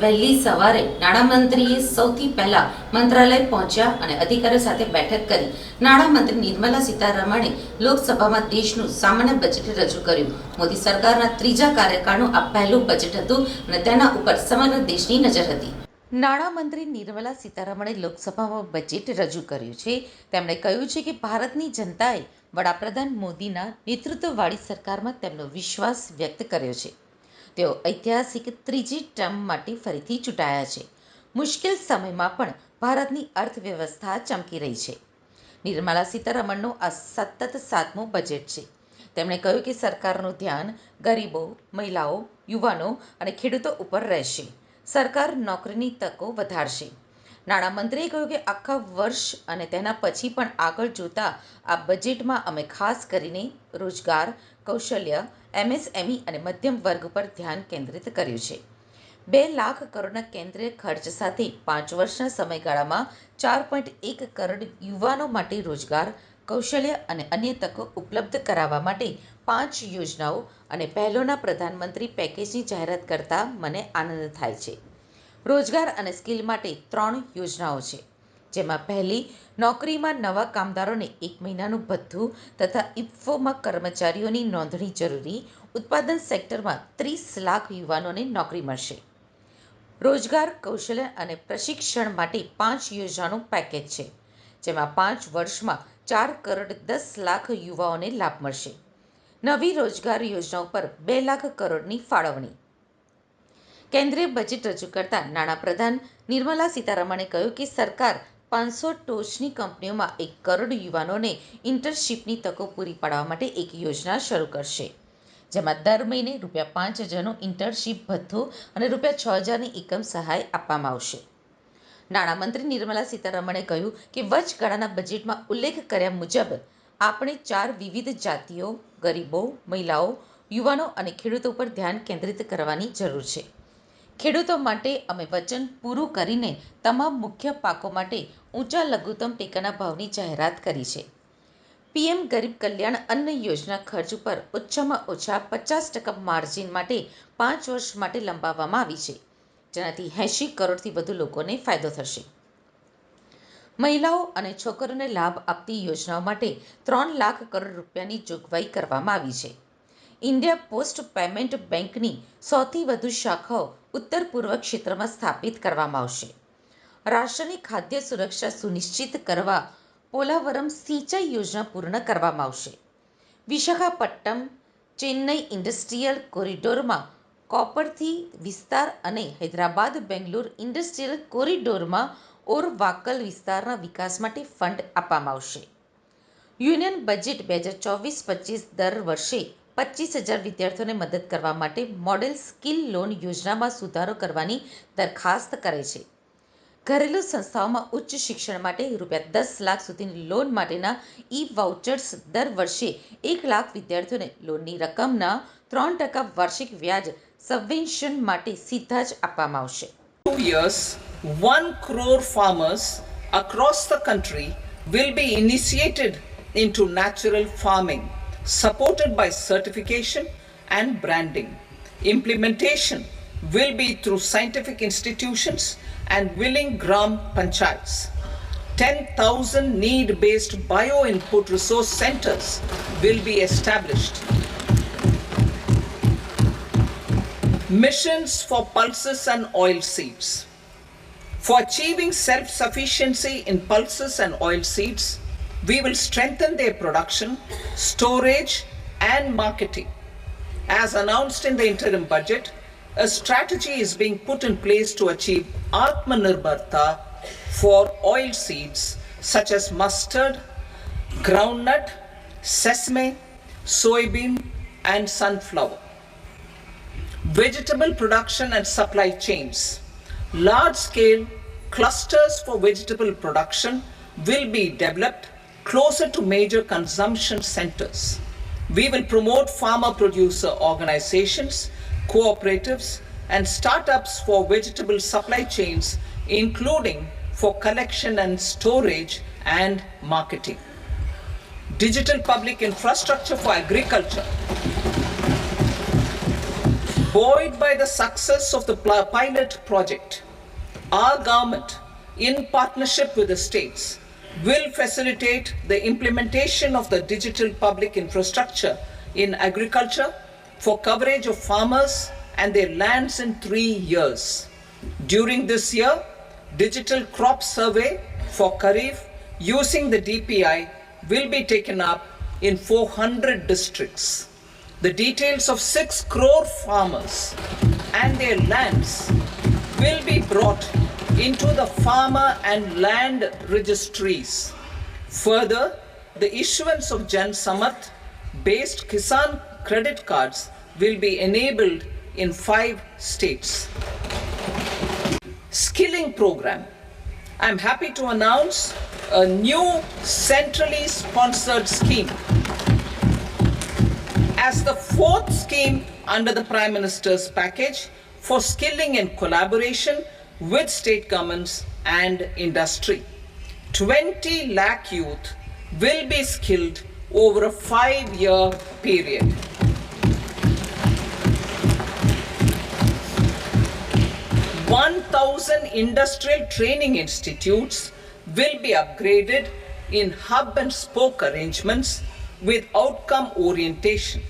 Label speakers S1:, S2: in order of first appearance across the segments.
S1: વહેલી સવારે નાણામંત્રીએ સૌથી પહેલા મંત્રાલય પહોંચ્યા અને અધિકારીઓ સાથે બેઠક કરી નાણામંત્રી નિર્મલા સીતારમણે લોકસભામાં દેશનું સામાન્ય બજેટ રજૂ કર્યું. મોદી સરકારના ત્રીજા કાર્યકાળનું આ પહેલું બજેટ હતું અને તેના ઉપર સમગ્ર દેશની નજર હતી. નાણામંત્રી નિર્મલા સીતારમણે લોકસભામાં બજેટ રજૂ કર્યું છે. તેમણે કહ્યું છે કે ભારતની જનતાએ વડાપ્રધાન મોદીના નેતૃત્વવાળી સરકારમાં તેમનો વિશ્વાસ વ્યક્ત કર્યો છે. તેઓ ઐતિહાસિક ત્રીજી ટર્મ માટે ફરીથી ચૂંટાયા છે. મુશ્કેલ સમયમાં પણ ભારતની અર્થવ્યવસ્થા ચમકી રહી છે. નિર્મલા સીતારમણનું આ સતત 7મું બજેટ છે. તેમણે કહ્યું કે સરકારનું ધ્યાન ગરીબો, મહિલાઓ, યુવાનો અને ખેડૂતો ઉપર રહેશે. સરકાર નોકરીની તકો વધારશે. નાણામંત્રીએ કહ્યું કે આખા વર્ષ અને તેના પછી પણ આગળ જોતા આ બજેટમાં અમે ખાસ કરીને રોજગાર, કૌશલ્ય, એમએસએમઈ અને મધ્યમ વર્ગ પર ધ્યાન કેન્દ્રિત કર્યું છે. 2 લાખ કરોડના કેન્દ્રીય ખર્ચ સાથે 5 વર્ષના સમયગાળામાં 4.1 કરોડ યુવાનો માટે રોજગાર, કૌશલ્ય અને અન્ય તકો ઉપલબ્ધ કરાવવા માટે 5 યોજનાઓ અને પહેલોના પ્રધાનમંત્રી પેકેજની જાહેરાત કરતા મને આનંદ થાય છે. રોજગાર અને સ્કિલ માટે 3 યોજનાઓ છે, જેમાં પહેલી નોકરીમાં નવા કામદારોને 1 મહિનાનું ભથ્થું તથા ઇફકોમાં કર્મચારીઓની નોંધણી જરૂરી. ઉત્પાદન સેક્ટરમાં 30 લાખ યુવાનોને નોકરી મળશે. રોજગાર, કૌશલ્ય અને પ્રશિક્ષણ માટે 5 યોજનાનું પેકેજ છે, જેમાં 5 વર્ષમાં 4 કરોડ 10 લાખ યુવાઓને લાભ મળશે. નવી રોજગાર યોજનાઓ પર 2 લાખ કરોડની ફાળવણી. કેન્દ્રીય બજેટ રજૂ કરતા નાણાપ્રધાન નિર્મલા સીતારમણે કહ્યું કે સરકાર 500 ટોચની કંપનીઓમાં 1 કરોડ યુવાનોને ઇન્ટર્નશીપની તકો પૂરી પાડવા માટે એક યોજના શરૂ કરશે, જેમાં દર મહિને ₹5,000નું ઇન્ટર્નશીપ ભથ્થું અને ₹6,000ની એકમ સહાય આપવામાં આવશે. નાણામંત્રી નિર્મલા સીતારમણે કહ્યું કે વચગાળાના બજેટમાં ઉલ્લેખ કર્યા મુજબ આપણે 4 વિવિધ જાતિઓ, ગરીબો, મહિલાઓ, યુવાનો અને ખેડૂતો પર ધ્યાન કેન્દ્રિત કરવાની જરૂર છે. ખેડૂતો માટે અમે વચન પૂરું કરીને તમામ મુખ્ય પાકો માટે ઊંચા લઘુત્તમ ટેકાના ભાવની જાહેરાત કરી છે. પીએમ ગરીબ કલ્યાણ અન્ન યોજના ખર્ચ ઉપર ઓછામાં ઓછા 50% માર્જિન માટે 5 વર્ષ માટે લંબાવવામાં આવી છે, જેનાથી 80 કરોડથી વધુ લોકોને ફાયદો થશે. મહિલાઓ અને છોકરીઓને લાભ આપતી યોજનાઓ માટે 3 લાખ કરોડ રૂપિયાની જોગવાઈ કરવામાં આવી છે. ઇન્ડિયા પોસ્ટ પેમેન્ટ બેંકની 100થી વધુ શાખાઓ ઉત્તર-પૂર્વ ક્ષેત્રમાં સ્થાપિત કરવામાં આવશે. રાષ્ટ્રની ખાદ્ય સુરક્ષા સુનિશ્ચિત કરવા પોલાવરમ સિંચાઈ યોજના પૂર્ણ કરવામાં આવશે. વિશાખાપટ્ટનમ ચેન્નઈ ઇન્ડસ્ટ્રીયલ કોરિડોરમાં કોપરથી વિસ્તાર અને હૈદરાબાદ-બેંગ્લોર ઇન્ડસ્ટ્રીયલ કોરિડોરમાં ઓરવાકલ વિસ્તારના વિકાસ માટે ફંડ આપવામાં આવશે. યુનિયન બજેટ 2024-25 દર વર્ષે 25,000 વિદ્યાર્થીઓને મદદ કરવા માટે મોડેલ સ્કિલ લોન યોજનામાં સુધારો કરવાની દરખાસ્ત કરે છે. ઘરેલું સંસ્થાઓમાં ઉચ્ચ શિક્ષણ માટે ₹10 લાખ સુધીની લોન માટેના ઈ-વાઉચર્સ દર વર્ષે 1 લાખ વિદ્યાર્થીઓને લોનની રકમના 3% વાર્ષિક વ્યાજ સબવેન્શન માટે સીધા જ આપવામાં આવશે.
S2: 2 years, 1 crore farmers across the country will be initiated into natural farming, supported by certification and branding. Implementation will be through scientific institutions and willing gram panchayats. 10,000 need-based bio-input resource centers will be established. Missions for pulses and oilseeds. For achieving self-sufficiency in pulses and oilseeds, we will strengthen their production, storage and marketing. As announced in the interim budget, a strategy is being put in place to achieve Atmanirbharta for oilseeds such as mustard, groundnut, sesame, soybean and sunflower. Vegetable production and supply chains. Large-scale clusters for vegetable production will be developed closer to major consumption centers. We will promote farmer-producer organizations, cooperatives, and startups for vegetable supply chains, including for collection and storage and marketing. Digital public infrastructure for agriculture. Buoyed by the success of the pilot project, our government, in partnership with the states, will facilitate the implementation of the digital public infrastructure in agriculture for coverage of farmers and their lands in 3 years. During this year, digital crop survey for Kharif using the DPI will be taken up in 400 districts. The details of 6 crore farmers and their lands will be brought into the farmer and land registries. Further, the issuance of Jan Samarth based Kisan credit cards will be enabled in 5 states. Skilling program. I'm happy to announce a new centrally sponsored scheme as the 4th scheme under the Prime Minister's package for skilling in collaboration with state governments and industry. 20 lakh youth will be skilled over a 5-year period. 1,000 industrial training institutes will be upgraded in hub and spoke arrangements with outcome orientation.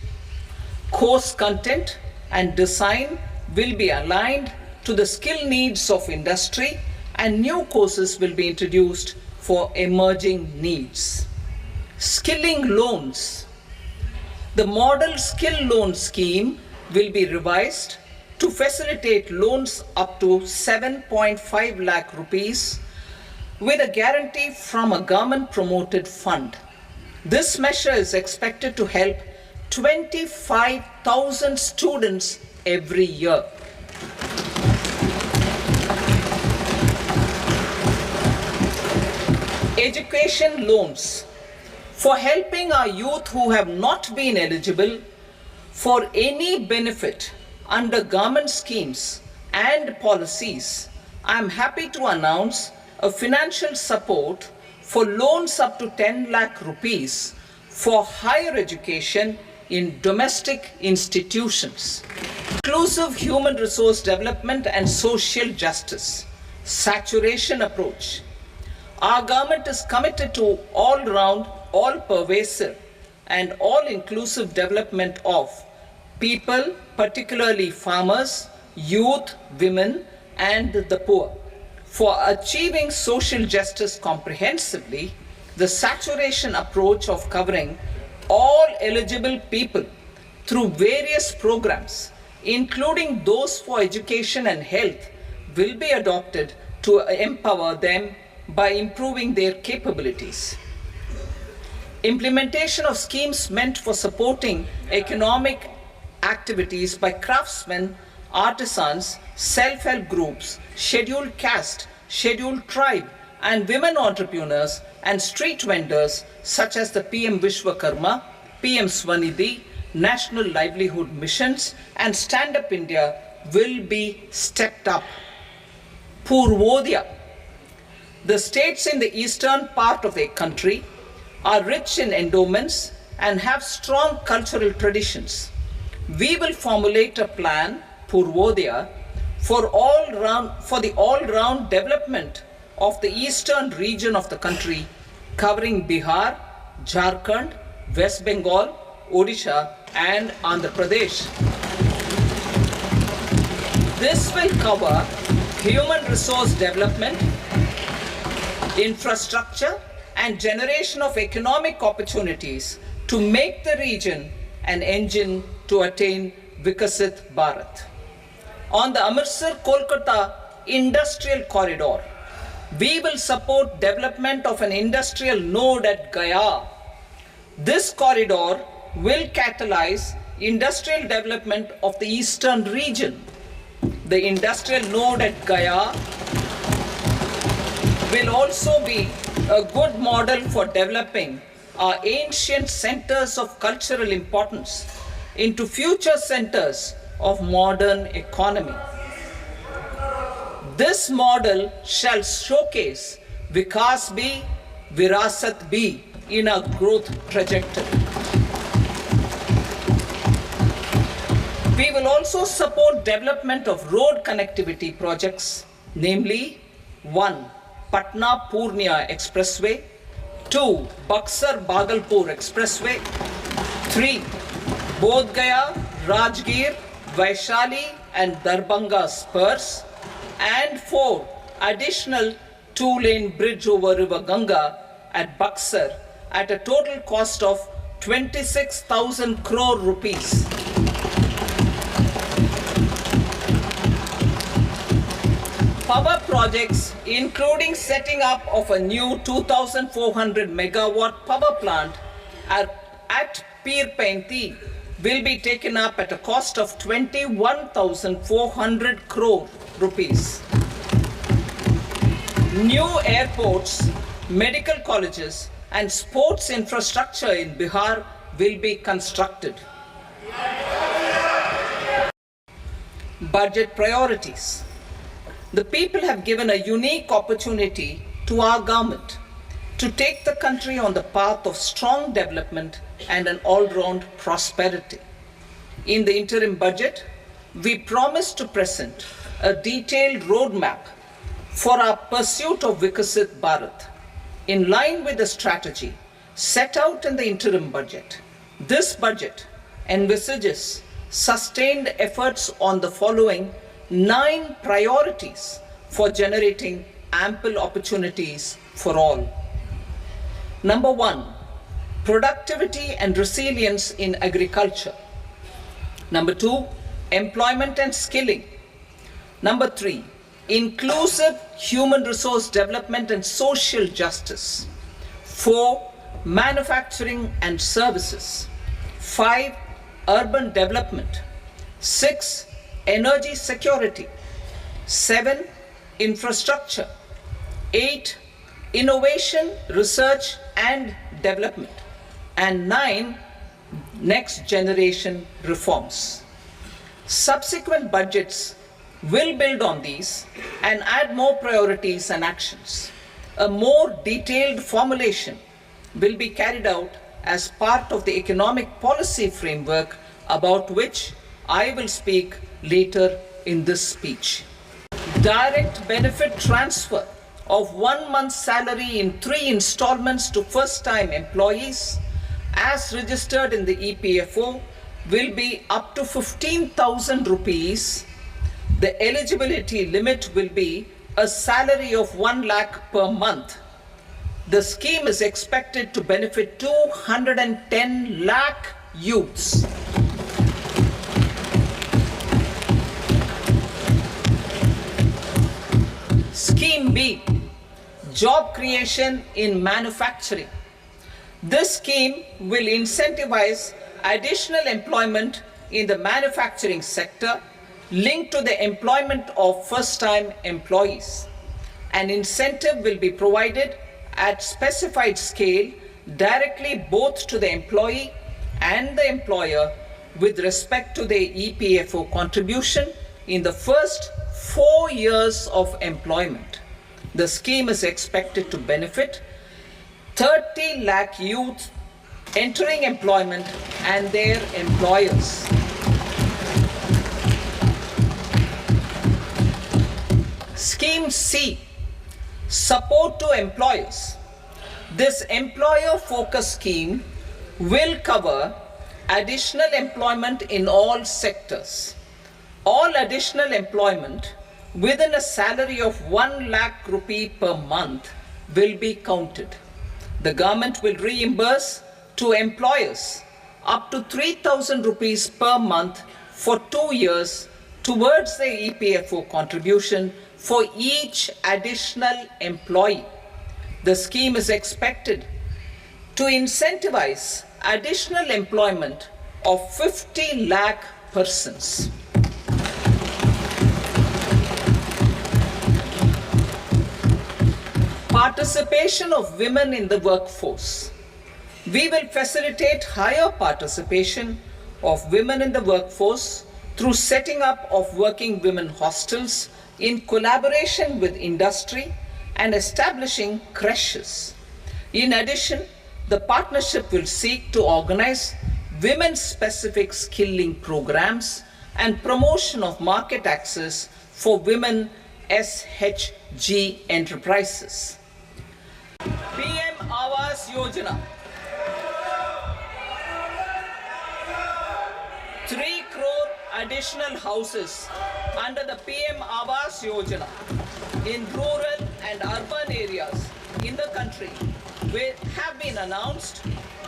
S2: Course content and design will be aligned to the skill needs of industry, and new courses will be introduced for emerging needs. Skilling loans. The model skill loan scheme will be revised to facilitate loans up to 7.5 lakh rupees with a guarantee from a government promoted fund. This measure is expected to help 25,000 students every year. Education loans. For helping our youth who have not been eligible for any benefit under government schemes and policies, I am happy to announce a financial support for loans up to 10 lakh rupees for higher education in domestic institutions. Inclusive human resource development and social justice. Saturation approach. Our government is committed to all-round, all-pervasive and all-inclusive development of people, particularly farmers, youth, women and the poor. For achieving social justice comprehensively, the saturation approach of covering all eligible people through various programs, including those for education and health, will be adopted to empower them by improving their capabilities. Implementation of schemes meant for supporting economic activities by craftsmen, artisans, self-help groups, scheduled caste, scheduled tribe, and women entrepreneurs and street vendors such as the PM Vishwakarma, PM Swanidhi, National Livelihood Missions, and Stand Up India will be stepped up. Purvodaya. The states in the eastern part of the country are rich in endowments and have strong cultural traditions. We will formulate a plan, Purvodaya, for the all-round development of the eastern region of the country, covering Bihar, Jharkhand, West Bengal, Odisha, and Andhra Pradesh. This will cover human resource development, infrastructure, and generation of economic opportunities to make the region an engine to attain Vikasit Bharat. On the Amritsar-Kolkata Industrial Corridor, we will support development of an industrial node at Gaya. This corridor will catalyze industrial development of the eastern region. The industrial node at Gaya will also be a good model for developing our ancient centers of cultural importance into future centers of modern economy. This model shall showcase Vikas B, Virasat B in a growth trajectory. We will also support development of road connectivity projects, namely 1. Patna-Purnia Expressway, 2. Buxar-Bhagalpur Expressway, 3. Bodh Gaya, Rajgir, Vaishali and Darbhanga spurs, and 4. Additional 2-lane bridge over River Ganga at Buxar at a total cost of 26,000 crore rupees. Power projects, including setting up of a new 2,400 megawatt power plant at Pir Painti, will be taken up at a cost of 21,400 crore rupees. New airports, medical colleges, and sports infrastructure in Bihar will be constructed. Budget priorities. The people have given a unique opportunity to our government to take the country on the path of strong development and an all-round prosperity. In the interim budget, we promise to present a detailed roadmap for our pursuit of Vikasit Bharat. In line with the strategy set out in the interim budget, this budget envisages sustained efforts on the following 9 priorities for generating ample opportunities for all. Number 1, productivity and resilience in agriculture. Number 2, employment and skilling. Number 3, inclusive human resource development and social justice. 4, manufacturing and services. 5, urban development. 6, energy security. 7, infrastructure. 8, innovation, research and development. And 9, next generation reforms. Subsequent budgets will build on these and add more priorities and actions. A more detailed formulation will be carried out as part of the economic policy framework about which I will speak later in this speech. Direct benefit transfer of 1 month's salary in 3 installments to first-time employees as registered in the EPFO will be up to 15,000 rupees. The eligibility limit will be a salary of 1 lakh per month. The scheme is expected to benefit 210 lakh youths. Scheme B, job creation in manufacturing. This scheme will incentivize additional employment in the manufacturing sector linked to the employment of first-time employees. An incentive will be provided at specified scale directly both to the employee and the employer with respect to the EPFO contribution in the first 4 years of employment. The scheme is expected to benefit 30 lakh youth entering employment and their employers. Scheme C, support to employers. This employer-focused scheme will cover additional employment in all sectors. All additional employment within a salary of 1 lakh rupee per month will be counted. The government will reimburse to employers up to 3,000 rupees per month for 2 years towards the EPFO contribution for each additional employee. The scheme is expected to incentivize additional employment of 50 lakh persons. Participation of women in the workforce. We will facilitate higher participation of women in the workforce through setting up of working women hostels in collaboration with industry and establishing creches. In addition, the partnership will seek to organize women-specific skilling programs and promotion of market access for women SHG enterprises. PM Awas Yojana. 3 crore additional houses under the PM Awas Yojana in rural and urban areas in the country have been announced,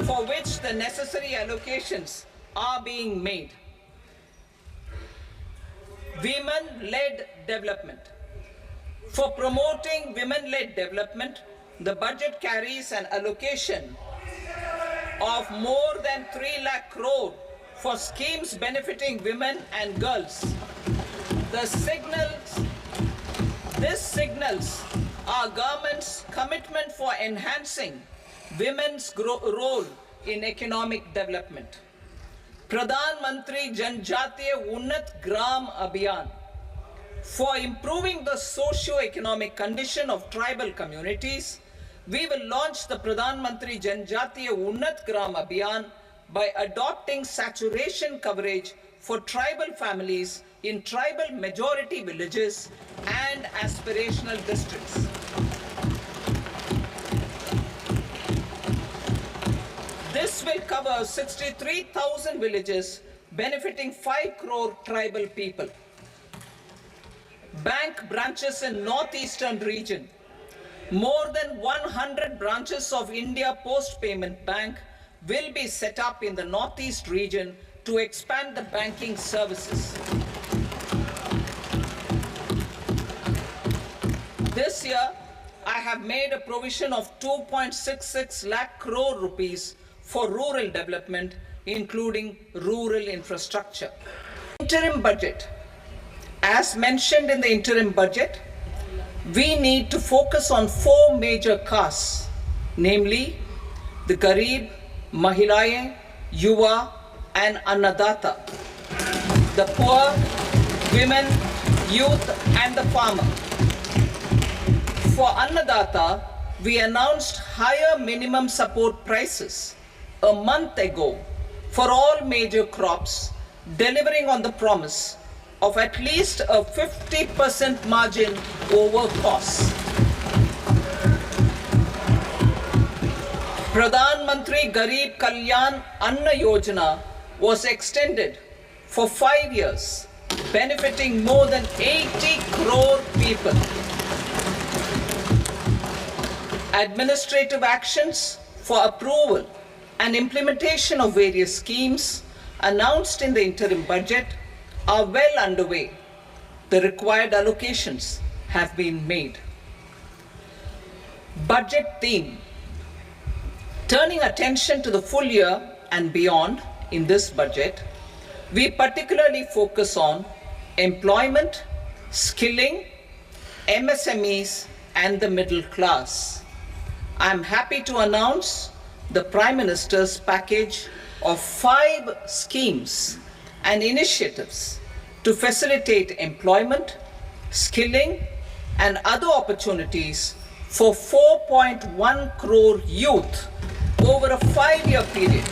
S2: for which the necessary allocations are being made. Women-led development. For promoting women-led development, the budget carries an allocation of more than 3 lakh crore for schemes benefiting women and girls. This signals our government's commitment for enhancing women's role in economic development. Pradhan Mantri Janjatiya Unnat Gram Abhiyan. For improving the socio-economic condition of tribal communities, we will launch the Pradhan Mantri Janjatiya Unnat Gram Abhiyan by adopting saturation coverage for tribal families in tribal majority villages and aspirational districts. This will cover 63,000 villages, benefiting 5 crore tribal people. Bank branches in northeastern region. More than 100 branches of India Post Payment Bank will be set up in the northeast region to expand the banking services. This year, I have made a provision of 2.66 lakh crore rupees for rural development, including rural infrastructure. Interim budget. As mentioned in the interim budget, we need to focus on 4 major castes, namely the Garib, Mahilaye, Yuva and Annadata, the poor, women, youth and the farmer. For Annadata, we announced higher minimum support prices a month ago for all major crops, delivering on the promise of at least a 50% margin over costs. Pradhan Mantri Garib Kalyan Anna Yojana was extended for 5 years, benefiting more than 80 crore people. Administrative actions for approval and implementation of various schemes announced in the interim budget are well underway. The required allocations have been made. Budget theme. Turning attention to the full year and beyond in this budget, we particularly focus on employment, skilling, MSMEs and the middle class. I am happy to announce the Prime Minister's package of 5 schemes and initiatives to facilitate employment, skilling and other opportunities for 4.1 crore youth over a 5-year period.